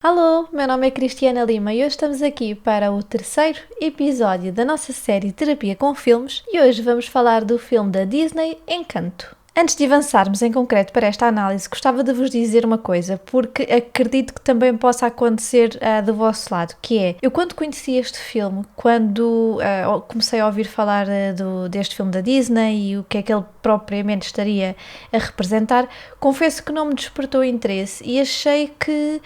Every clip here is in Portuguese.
Alô, meu nome é Cristiana Lima e hoje estamos aqui para o terceiro episódio da nossa série Terapia com Filmes e hoje vamos falar do filme da Disney, Encanto. Antes de avançarmos em concreto para esta análise, gostava de vos dizer uma coisa, porque acredito que também possa acontecer do vosso lado, que é, eu quando conheci este filme, quando comecei a ouvir falar deste filme da Disney e o que é que ele propriamente estaria a representar, confesso que não me despertou interesse e achei que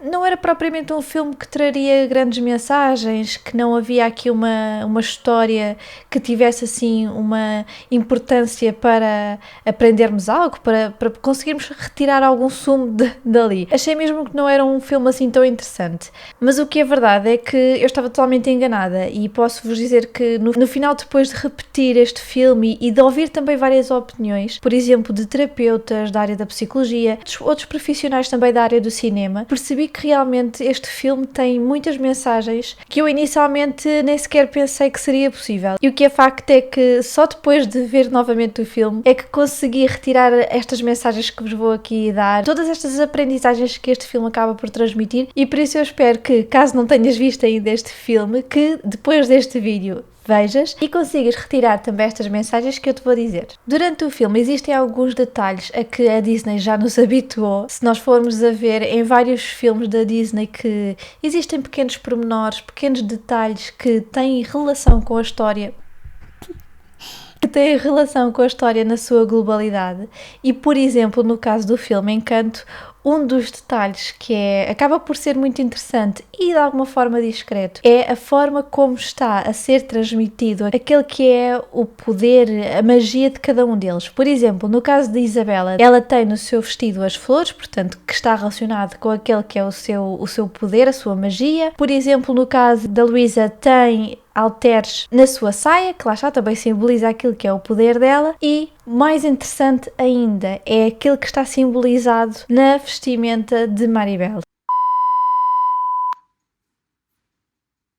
não era propriamente um filme que traria grandes mensagens, que não havia aqui uma história que tivesse assim uma importância para aprendermos algo, para conseguirmos retirar algum sumo dali. Achei mesmo que não era um filme assim tão interessante. Mas o que é verdade é que eu estava totalmente enganada e posso-vos dizer que no final, depois de repetir este filme e de ouvir também várias opiniões, por exemplo, de terapeutas da área da psicologia, outros profissionais também da área do cinema, percebi que realmente este filme tem muitas mensagens que eu inicialmente nem sequer pensei que seria possível. E o que é facto é que só depois de ver novamente o filme é que consegui retirar estas mensagens que vos vou aqui dar, todas estas aprendizagens que este filme acaba por transmitir, e por isso eu espero que, caso não tenhas visto ainda este filme, que depois deste vídeo vejas e consigas retirar também estas mensagens que eu te vou dizer. Durante o filme existem alguns detalhes a que a Disney já nos habituou. Se nós formos a ver em vários filmes da Disney que existem pequenos pormenores, pequenos detalhes que têm relação com a história, na sua globalidade. E, por exemplo, no caso do filme Encanto, um dos detalhes que acaba por ser muito interessante e de alguma forma discreto é a forma como está a ser transmitido aquele que é o poder, a magia de cada um deles. Por exemplo, no caso de Isabela, ela tem no seu vestido as flores, portanto, que está relacionado com aquele que é o seu poder, a sua magia. Por exemplo, no caso da Luísa, tem halteres na sua saia, que lá está, também simboliza aquilo que é o poder dela, e mais interessante ainda é aquele que está simbolizado na vestimenta de Maribel.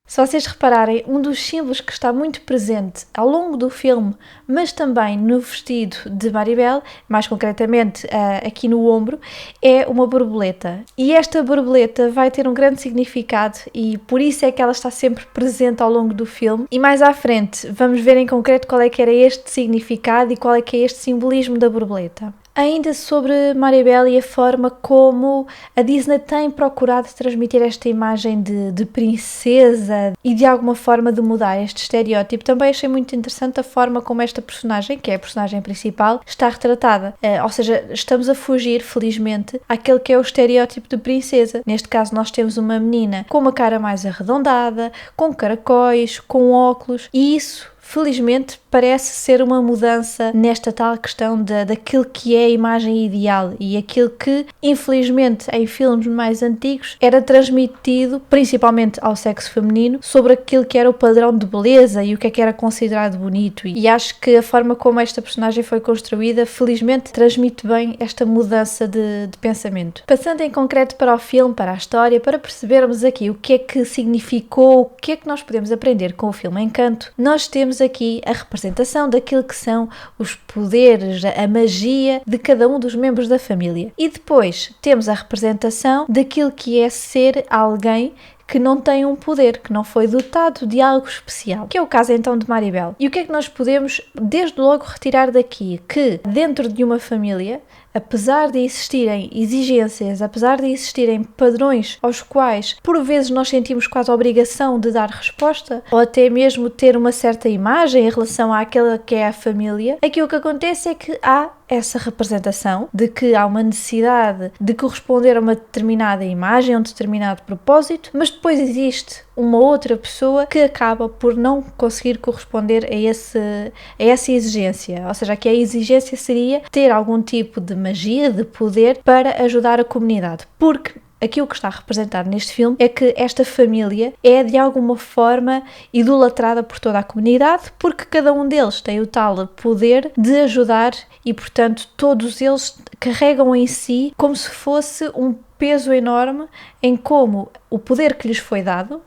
Se vocês repararem, um dos símbolos que está muito presente ao longo do filme, mas também no vestido de Maribel, mais concretamente aqui no ombro, é uma borboleta. E esta borboleta vai ter um grande significado e por isso é que ela está sempre presente ao longo do filme. E mais à frente vamos ver em concreto qual é que era este significado e qual é que é este simbolismo da borboleta. Ainda sobre Maribel e a forma como a Disney tem procurado transmitir esta imagem de princesa e de alguma forma de mudar este estereótipo, também achei muito interessante a forma como esta personagem, que é a personagem principal, está retratada. Ou seja, estamos a fugir, felizmente, àquele que é o estereótipo de princesa. Neste caso nós temos uma menina com uma cara mais arredondada, com caracóis, com óculos, e isso, felizmente, parece ser uma mudança nesta tal questão daquilo que é a imagem ideal e aquilo que, infelizmente, em filmes mais antigos, era transmitido, principalmente ao sexo feminino, sobre aquilo que era o padrão de beleza e o que era considerado bonito. E acho que a forma como esta personagem foi construída, felizmente, transmite bem esta mudança de pensamento. Passando em concreto para o filme, para a história, para percebermos aqui o que é que significou, o que é que nós podemos aprender com o filme Encanto, nós temos aqui a representação daquilo que são os poderes, a magia de cada um dos membros da família. E depois temos a representação daquilo que é ser alguém que não tem um poder, que não foi dotado de algo especial, que é o caso então de Maribel. E o que é que nós podemos desde logo retirar daqui? Que dentro de uma família, apesar de existirem exigências, apesar de existirem padrões aos quais por vezes nós sentimos quase a obrigação de dar resposta, ou até mesmo ter uma certa imagem em relação àquela que é a família, aqui o que acontece é que há essa representação de que há uma necessidade de corresponder a uma determinada imagem, a um determinado propósito, mas depois existe uma outra pessoa que acaba por não conseguir corresponder a essa exigência. Ou seja, que a exigência seria ter algum tipo de magia, de poder para ajudar a comunidade. Porque aquilo que está representado neste filme é que esta família é de alguma forma idolatrada por toda a comunidade, porque cada um deles tem o tal poder de ajudar e, portanto, todos eles carregam em si como se fosse um peso enorme em como o poder que lhes foi dado,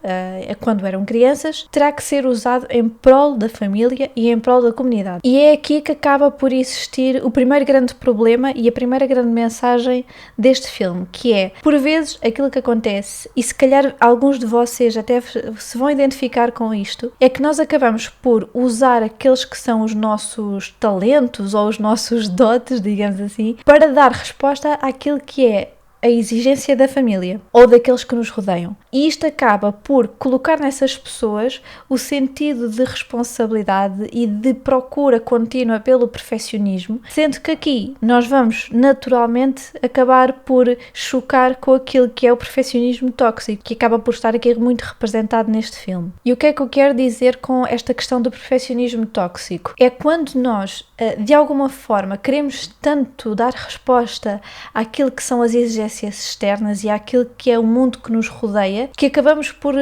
quando eram crianças, terá que ser usado em prol da família e em prol da comunidade. E é aqui que acaba por existir o primeiro grande problema e a primeira grande mensagem deste filme, que é, por vezes, aquilo que acontece, e se calhar alguns de vocês até se vão identificar com isto, é que nós acabamos por usar aqueles que são os nossos talentos ou os nossos dotes, digamos assim, para dar resposta àquilo que é a exigência da família ou daqueles que nos rodeiam. E isto acaba por colocar nessas pessoas o sentido de responsabilidade e de procura contínua pelo perfeccionismo, sendo que aqui nós vamos naturalmente acabar por chocar com aquilo que é o perfeccionismo tóxico, que acaba por estar aqui muito representado neste filme. E o que é que eu quero dizer com esta questão do perfeccionismo tóxico? É quando nós, de alguma forma, queremos tanto dar resposta àquilo que são as exigências externas e àquilo que é o mundo que nos rodeia, que acabamos por,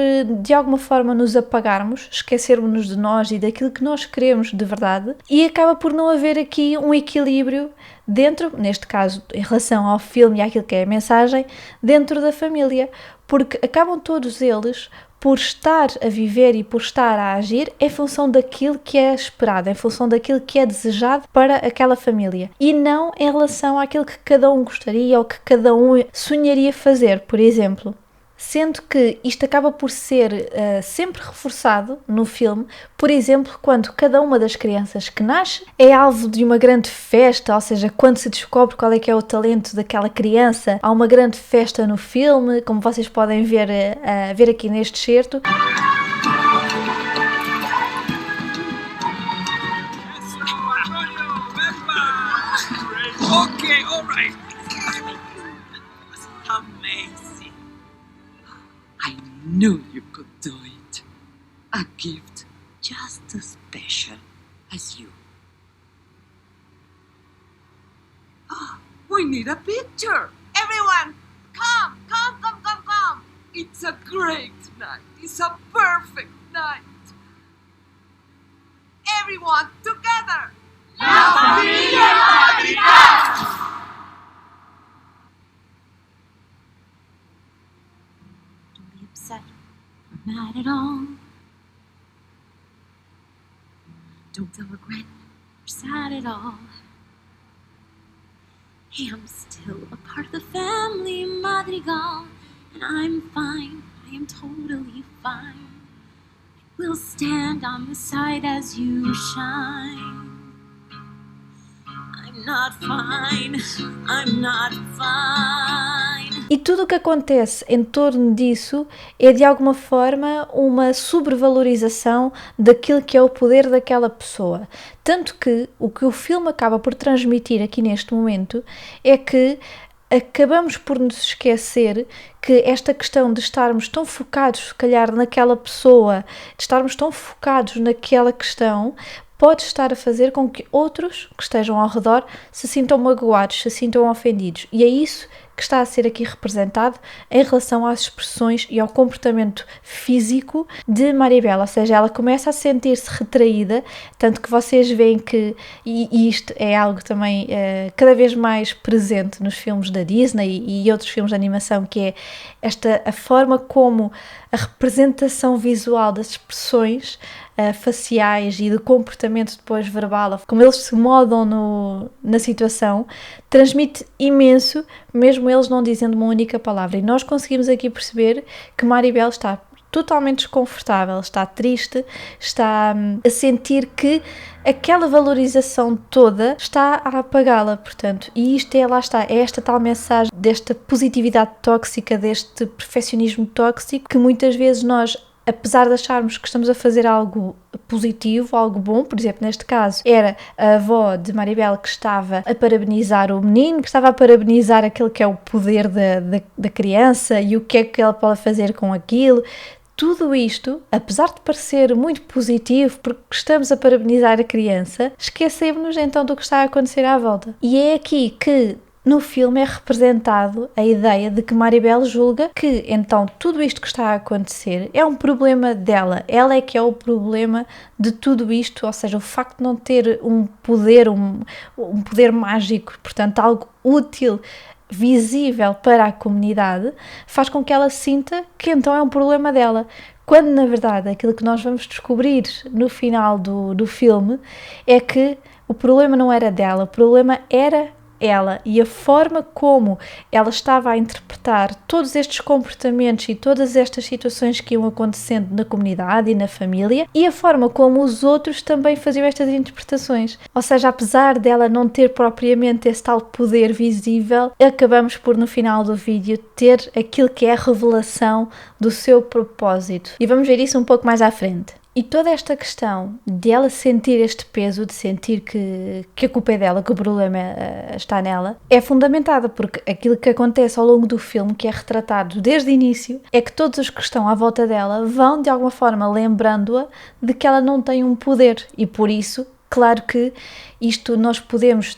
de alguma forma, nos apagarmos, esquecermos-nos de nós e daquilo que nós queremos de verdade, e acaba por não haver aqui um equilíbrio dentro, neste caso, em relação ao filme e àquilo que é a mensagem, dentro da família, porque acabam todos eles por estar a viver e por estar a agir em função daquilo que é esperado, em função daquilo que é desejado para aquela família e não em relação àquilo que cada um gostaria ou que cada um sonharia fazer, por exemplo. Sendo que isto acaba por ser sempre reforçado no filme, por exemplo, quando cada uma das crianças que nasce é alvo de uma grande festa, ou seja, quando se descobre qual é que é o talento daquela criança, há uma grande festa no filme, como vocês podem ver aqui neste excerto. Okay, all right. Amazing. I knew you could do it. A gift just as special as you. Oh, we need a picture. Everyone, come. It's a great night. It's a perfect night. Everyone together. La familia Madrigal. Don't be upset or mad at all. Don't feel regret or sad at all. Hey, I'm still a part of the family Madrigal, and I'm fine. I am totally fine. I will stand on the side as you shine. I'm not fine. I'm not fine. E tudo o que acontece em torno disso é de alguma forma uma sobrevalorização daquilo que é o poder daquela pessoa. Tanto que o filme acaba por transmitir aqui neste momento é que acabamos por nos esquecer que esta questão de estarmos tão focados, se calhar, naquela pessoa, de estarmos tão focados naquela questão, pode estar a fazer com que outros que estejam ao redor se sintam magoados, se sintam ofendidos. E é isso que está a ser aqui representado em relação às expressões e ao comportamento físico de Maribel, ou seja, ela começa a sentir-se retraída, tanto que vocês veem que, e isto é algo também cada vez mais presente nos filmes da Disney e outros filmes de animação, que é a forma como a representação visual das expressões faciais e do comportamento depois verbal, como eles se modam na situação, transmite imenso, mesmo eles não dizendo uma única palavra. E nós conseguimos aqui perceber que Maribel está totalmente desconfortável, está triste, está a sentir que aquela valorização toda está a apagá-la, portanto, e isto lá está, é esta tal mensagem desta positividade tóxica, deste perfeccionismo tóxico, que muitas vezes nós, apesar de acharmos que estamos a fazer algo positivo, algo bom, por exemplo, neste caso, era a avó de Maribel que estava a parabenizar o menino, que estava a parabenizar aquele que é o poder da criança e o que é que ela pode fazer com aquilo. Tudo isto, apesar de parecer muito positivo, porque estamos a parabenizar a criança, esquecemos-nos então do que está a acontecer à volta. E é aqui que no filme é representado a ideia de que Maribel julga que então tudo isto que está a acontecer é um problema dela, ela é que é o problema de tudo isto, ou seja, o facto de não ter um poder mágico, portanto algo útil visível para a comunidade, faz com que ela sinta que então é um problema dela. Quando, na verdade, aquilo que nós vamos descobrir no final do filme é que o problema não era dela, o problema era ela, e a forma como ela estava a interpretar todos estes comportamentos e todas estas situações que iam acontecendo na comunidade e na família, e a forma como os outros também faziam estas interpretações. Ou seja, apesar dela não ter propriamente esse tal poder visível, acabamos por, no final do vídeo, ter aquilo que é a revelação do seu propósito. E vamos ver isso um pouco mais à frente. E toda esta questão de ela sentir este peso, de sentir que a culpa é dela, que o problema está nela, é fundamentada porque aquilo que acontece ao longo do filme, que é retratado desde o início, é que todos os que estão à volta dela vão de alguma forma lembrando-a de que ela não tem um poder, e por isso, claro que nós podemos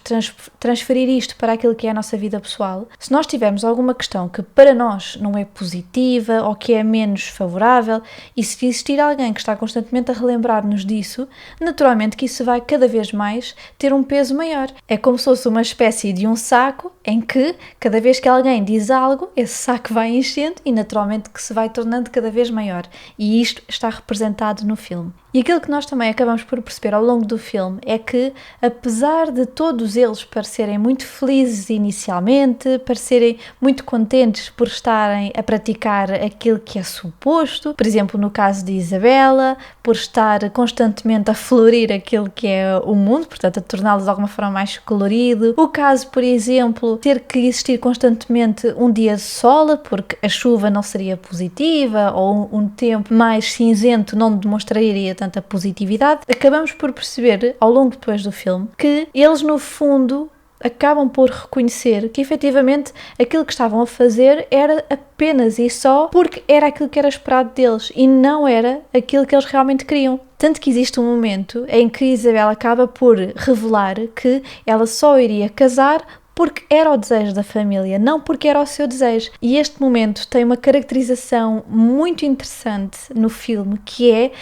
transferir isto para aquilo que é a nossa vida pessoal. Se nós tivermos alguma questão que para nós não é positiva ou que é menos favorável, e se existir alguém que está constantemente a relembrar-nos disso, naturalmente que isso vai cada vez mais ter um peso maior. É como se fosse uma espécie de um saco em que cada vez que alguém diz algo, esse saco vai enchendo e naturalmente que se vai tornando cada vez maior. E isto está representado no filme. E aquilo que nós também acabamos por perceber ao longo do filme é que, apesar de todos eles parecerem muito felizes inicialmente, parecerem muito contentes por estarem a praticar aquilo que é suposto, por exemplo, no caso de Isabela, por estar constantemente a florir aquilo que é o mundo, portanto, a torná-lo de alguma forma mais colorido. O caso, por exemplo, ter que existir constantemente um dia de sol, porque a chuva não seria positiva, ou um tempo mais cinzento não demonstraria tanta positividade. Acabamos por perceber, ao longo depois do filme, que eles no fundo acabam por reconhecer que efetivamente aquilo que estavam a fazer era apenas e só porque era aquilo que era esperado deles e não era aquilo que eles realmente queriam. Tanto que existe um momento em que Isabela acaba por revelar que ela só iria casar porque era o desejo da família, não porque era o seu desejo. E este momento tem uma caracterização muito interessante no filme, que é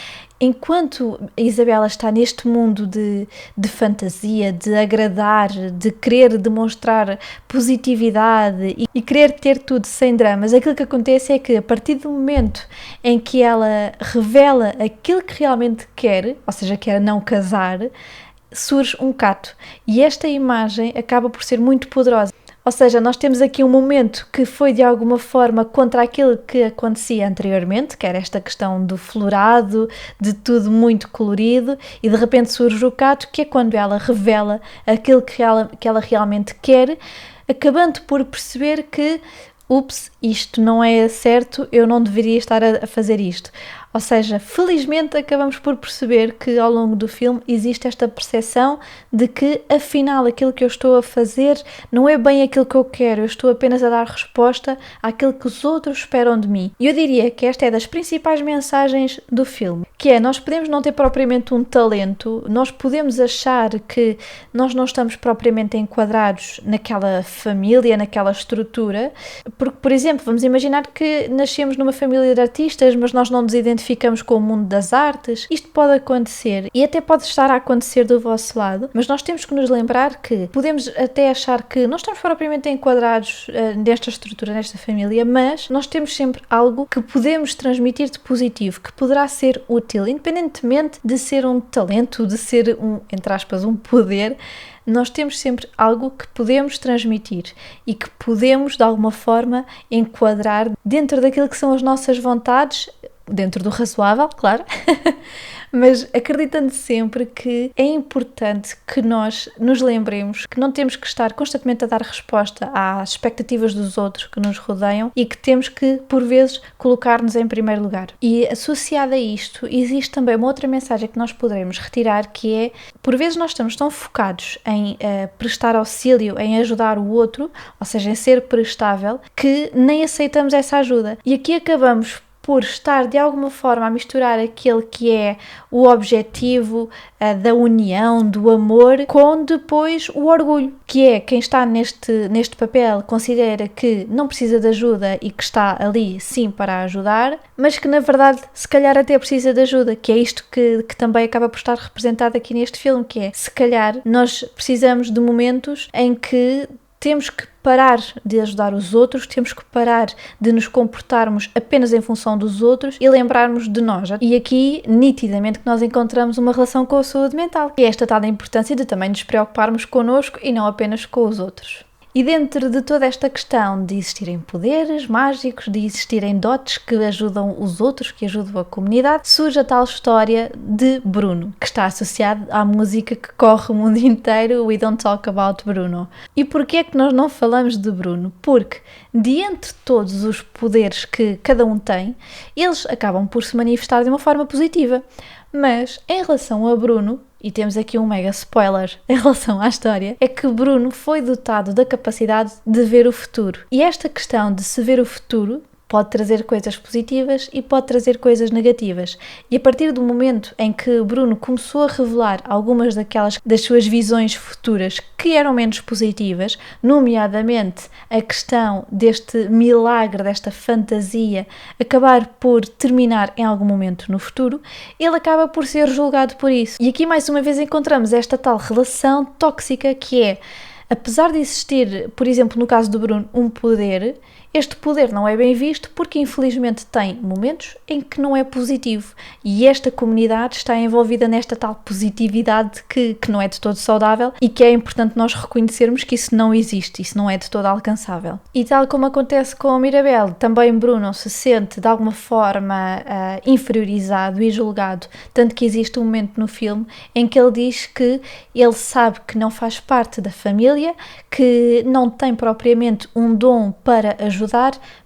enquanto a Isabela está neste mundo de fantasia, de agradar, de querer demonstrar positividade e querer ter tudo sem dramas, aquilo que acontece é que a partir do momento em que ela revela aquilo que realmente quer, ou seja, quer não casar, surge um cato. E esta imagem acaba por ser muito poderosa. Ou seja, nós temos aqui um momento que foi de alguma forma contra aquilo que acontecia anteriormente, que era esta questão do florado, de tudo muito colorido, e de repente surge o cato, que é quando ela revela aquilo que ela realmente quer, acabando por perceber que, ups, isto não é certo, eu não deveria estar a fazer isto. Ou seja, felizmente acabamos por perceber que ao longo do filme existe esta percepção de que afinal aquilo que eu estou a fazer não é bem aquilo que eu quero, eu estou apenas a dar resposta àquilo que os outros esperam de mim. E eu diria que esta é das principais mensagens do filme, que é, nós podemos não ter propriamente um talento, nós podemos achar que nós não estamos propriamente enquadrados naquela família, naquela estrutura, porque, por exemplo, vamos imaginar que nascemos numa família de artistas, mas nós não nos identificamos com o mundo das artes. Isto pode acontecer e até pode estar a acontecer do vosso lado, mas nós temos que nos lembrar que podemos até achar que não estamos propriamente enquadrados nesta estrutura, nesta família, mas nós temos sempre algo que podemos transmitir de positivo, que poderá ser útil, independentemente de ser um talento, de ser entre aspas, um poder. Nós temos sempre algo que podemos transmitir e que podemos, de alguma forma, enquadrar dentro daquilo que são as nossas vontades, dentro do razoável, claro, mas acreditando sempre que é importante que nós nos lembremos que não temos que estar constantemente a dar resposta às expectativas dos outros que nos rodeiam e que temos que, por vezes, colocar-nos em primeiro lugar. E associada a isto, existe também uma outra mensagem que nós poderemos retirar, que é, por vezes nós estamos tão focados em prestar auxílio, em ajudar o outro, ou seja, em ser prestável, que nem aceitamos essa ajuda. E aqui acabamos por estar de alguma forma a misturar aquele que é o objetivo da união, do amor, com depois o orgulho, que é quem está neste papel considera que não precisa de ajuda e que está ali sim para ajudar, mas que na verdade se calhar até precisa de ajuda, que é isto que também acaba por estar representado aqui neste filme, que é, se calhar nós precisamos de momentos em que temos que parar de ajudar os outros, temos que parar de nos comportarmos apenas em função dos outros e lembrarmos de nós. E aqui, nitidamente, que nós encontramos uma relação com a saúde mental, e esta tal da importância de também nos preocuparmos connosco e não apenas com os outros. E dentro de toda esta questão de existirem poderes mágicos, de existirem dotes que ajudam os outros, que ajudam a comunidade, surge a tal história de Bruno, que está associado à música que corre o mundo inteiro, We Don't Talk About Bruno. E porquê é que nós não falamos de Bruno? Porque, de entre todos os poderes que cada um tem, eles acabam por se manifestar de uma forma positiva. Mas, em relação a Bruno, e temos aqui um mega spoiler em relação à história, é que Bruno foi dotado da capacidade de ver o futuro. E esta questão de se ver o futuro pode trazer coisas positivas e pode trazer coisas negativas. E a partir do momento em que Bruno começou a revelar algumas das suas visões futuras que eram menos positivas, nomeadamente a questão deste milagre, desta fantasia, acabar por terminar em algum momento no futuro, ele acaba por ser julgado por isso. E aqui mais uma vez encontramos esta tal relação tóxica que é, apesar de existir, por exemplo, no caso do Bruno, um poder, este poder não é bem visto porque infelizmente tem momentos em que não é positivo e esta comunidade está envolvida nesta tal positividade que não é de todo saudável e que é importante nós reconhecermos que isso não existe, isso não é de todo alcançável. E tal como acontece com a Mirabel, também Bruno se sente de alguma forma inferiorizado e julgado, tanto que existe um momento no filme em que ele diz que ele sabe que não faz parte da família, que não tem propriamente um dom para ajudar,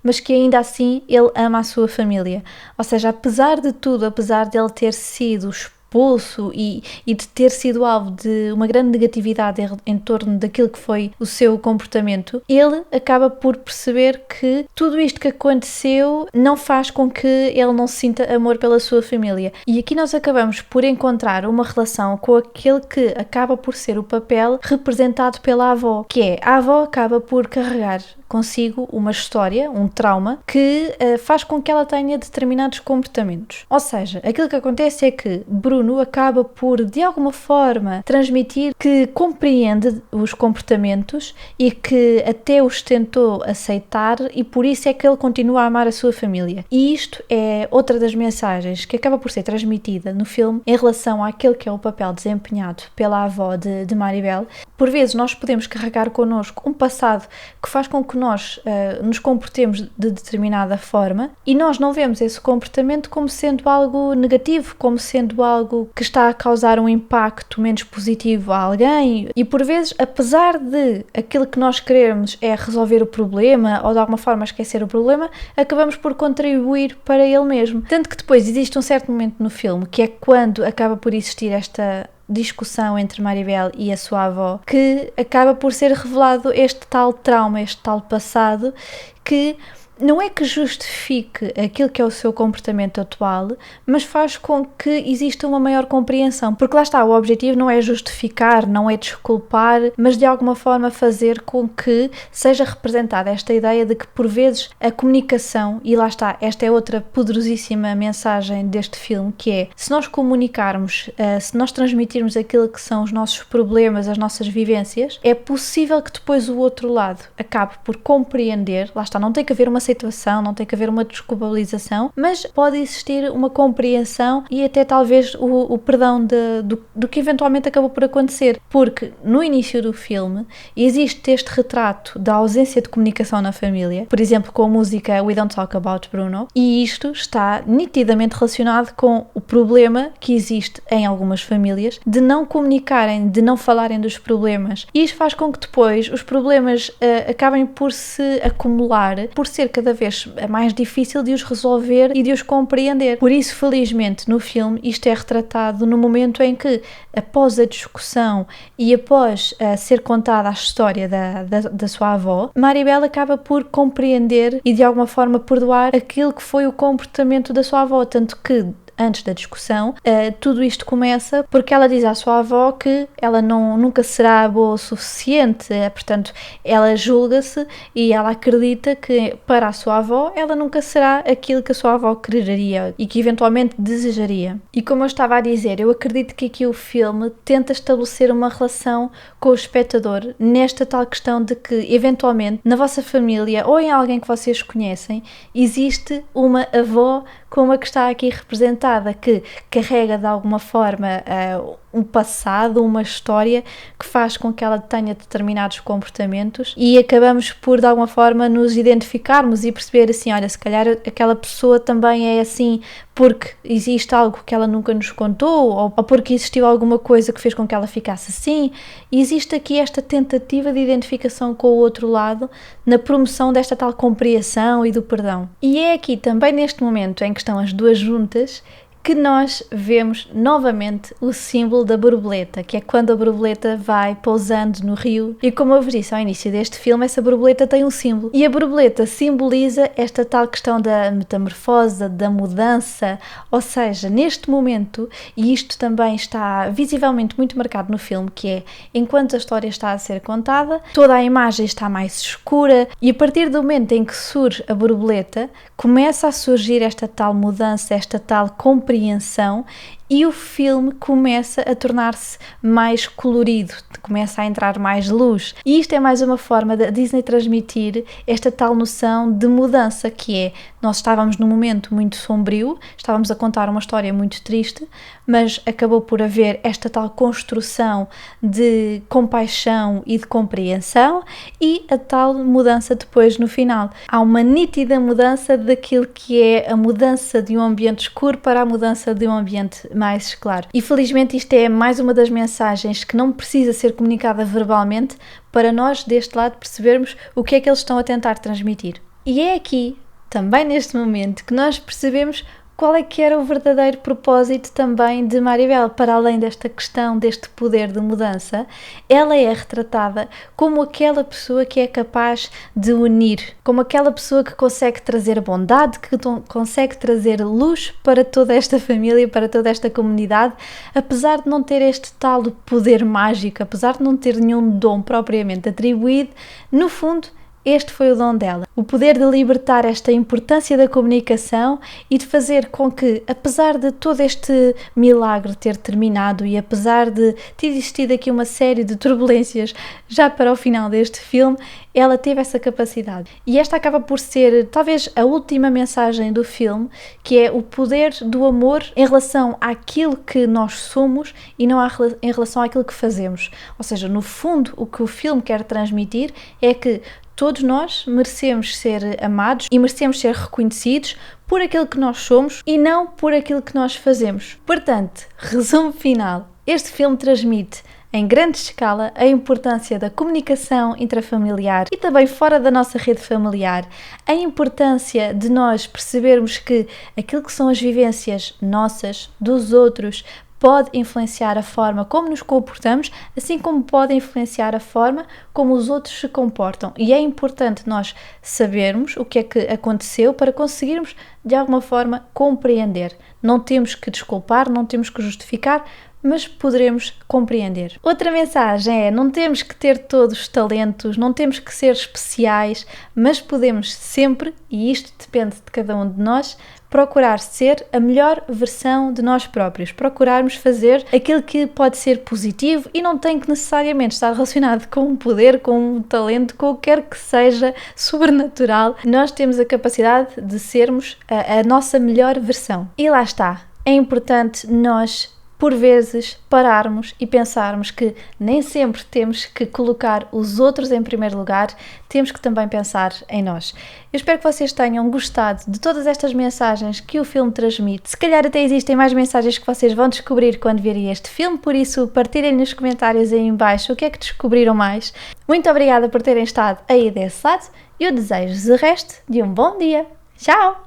mas que ainda assim ele ama a sua família. Ou seja, apesar de tudo, apesar de ele ter sido expulso e de ter sido alvo de uma grande negatividade em torno daquilo que foi o seu comportamento, ele acaba por perceber que tudo isto que aconteceu não faz com que ele não sinta amor pela sua família. E aqui nós acabamos por encontrar uma relação com aquele que acaba por ser o papel representado pela avó, que é, a avó acaba por carregar consigo uma história, um trauma, que faz com que ela tenha determinados comportamentos. Ou seja, aquilo que acontece é que Bruno acaba por, de alguma forma, transmitir que compreende os comportamentos e que até os tentou aceitar e por isso é que ele continua a amar a sua família. E isto é outra das mensagens que acaba por ser transmitida no filme em relação àquele que é o papel desempenhado pela avó de Maribel. Por vezes nós podemos carregar connosco um passado que faz com que nós nos comportemos de determinada forma e nós não vemos esse comportamento como sendo algo negativo, como sendo algo que está a causar um impacto menos positivo a alguém e por vezes, apesar de aquilo que nós queremos é resolver o problema ou de alguma forma esquecer o problema, acabamos por contribuir para ele mesmo. Tanto que depois existe um certo momento no filme que é quando acaba por existir esta discussão entre Maribel e a sua avó, que acaba por ser revelado este tal trauma, este tal passado, que não é que justifique aquilo que é o seu comportamento atual, mas faz com que exista uma maior compreensão, porque lá está, o objetivo não é justificar, não é desculpar, mas de alguma forma fazer com que seja representada esta ideia de que por vezes a comunicação, e lá está, esta é outra poderosíssima mensagem deste filme, que é, se nós comunicarmos, se nós transmitirmos aquilo que são os nossos problemas, as nossas vivências, é possível que depois o outro lado acabe por compreender, lá está, não tem que haver uma aceitação, não tem que haver uma desculpabilização, mas pode existir uma compreensão e até talvez o perdão do que eventualmente acabou por acontecer, porque no início do filme existe este retrato da ausência de comunicação na família, por exemplo com a música We Don't Talk About Bruno, e isto está nitidamente relacionado com o problema que existe em algumas famílias de não comunicarem, de não falarem dos problemas, e isto faz com que depois os problemas acabem por se acumular, por ser cada vez mais difícil de os resolver e de os compreender. Por isso, felizmente, no filme, isto é retratado no momento em que, após a discussão e após ser contada a história da sua avó, Maribel acaba por compreender e de alguma forma perdoar aquilo que foi o comportamento da sua avó, tanto que antes da discussão, tudo isto começa porque ela diz à sua avó que ela nunca será boa o suficiente, portanto ela julga-se e ela acredita que para a sua avó ela nunca será aquilo que a sua avó quereria e que eventualmente desejaria. E como eu estava a dizer, eu acredito que aqui o filme tenta estabelecer uma relação com o espectador nesta tal questão de que eventualmente na vossa família ou em alguém que vocês conhecem existe uma avó como a que está aqui representada, que carrega de alguma forma um passado, uma história que faz com que ela tenha determinados comportamentos e acabamos por de alguma forma nos identificarmos e perceber assim, olha, se calhar aquela pessoa também é assim porque existe algo que ela nunca nos contou ou porque existiu alguma coisa que fez com que ela ficasse assim. E existe aqui esta tentativa de identificação com o outro lado na promoção desta tal compreensão e do perdão. E é aqui também neste momento em que estão as duas juntas que nós vemos novamente o símbolo da borboleta, que é quando a borboleta vai pousando no rio. E como eu vos disse ao início deste filme, essa borboleta tem um símbolo. E a borboleta simboliza esta tal questão da metamorfose, da mudança, ou seja, neste momento, e isto também está visivelmente muito marcado no filme, que é, enquanto a história está a ser contada, toda a imagem está mais escura e a partir do momento em que surge a borboleta, começa a surgir esta tal mudança, esta tal compreensão e o filme começa a tornar-se mais colorido, começa a entrar mais luz. E isto é mais uma forma da Disney transmitir esta tal noção de mudança, que é, nós estávamos num momento muito sombrio, estávamos a contar uma história muito triste, mas acabou por haver esta tal construção de compaixão e de compreensão e a tal mudança depois no final. Há uma nítida mudança daquilo que é a mudança de um ambiente escuro para a mudança de um ambiente mais claro. E felizmente isto é mais uma das mensagens que não precisa ser comunicada verbalmente para nós deste lado percebermos o que é que eles estão a tentar transmitir. E é aqui, também neste momento, que nós percebemos qual é que era o verdadeiro propósito também de Maribel. Para além desta questão, deste poder de mudança, ela é retratada como aquela pessoa que é capaz de unir, como aquela pessoa que consegue trazer bondade, que consegue trazer luz para toda esta família, para toda esta comunidade, apesar de não ter este tal poder mágico, apesar de não ter nenhum dom propriamente atribuído, no fundo, este foi o dom dela. O poder de libertar esta importância da comunicação e de fazer com que, apesar de todo este milagre ter terminado e apesar de ter existido aqui uma série de turbulências já para o final deste filme, ela teve essa capacidade. E esta acaba por ser talvez a última mensagem do filme, que é o poder do amor em relação àquilo que nós somos e não em relação àquilo que fazemos. Ou seja, no fundo, o que o filme quer transmitir é que todos nós merecemos ser amados e merecemos ser reconhecidos por aquilo que nós somos e não por aquilo que nós fazemos. Portanto, resumo final, este filme transmite em grande escala a importância da comunicação intrafamiliar e também fora da nossa rede familiar, a importância de nós percebermos que aquilo que são as vivências nossas, dos outros, pode influenciar a forma como nos comportamos, assim como pode influenciar a forma como os outros se comportam. E é importante nós sabermos o que é que aconteceu para conseguirmos, de alguma forma, compreender. Não temos que desculpar, não temos que justificar, mas poderemos compreender. Outra mensagem é, não temos que ter todos os talentos, não temos que ser especiais, mas podemos sempre, e isto depende de cada um de nós, procurar ser a melhor versão de nós próprios, procurarmos fazer aquilo que pode ser positivo e não tem que necessariamente estar relacionado com um poder, com um talento, com o que quer que seja sobrenatural. Nós temos a capacidade de sermos a nossa melhor versão. E lá está, é importante nós por vezes pararmos e pensarmos que nem sempre temos que colocar os outros em primeiro lugar, temos que também pensar em nós. Eu espero que vocês tenham gostado de todas estas mensagens que o filme transmite. Se calhar até existem mais mensagens que vocês vão descobrir quando virem este filme, por isso partilhem nos comentários aí em baixo o que é que descobriram mais. Muito obrigada por terem estado aí desse lado e eu desejo-vos o resto de um bom dia. Tchau!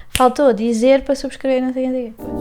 Faltou dizer para subscrever, não sei o que.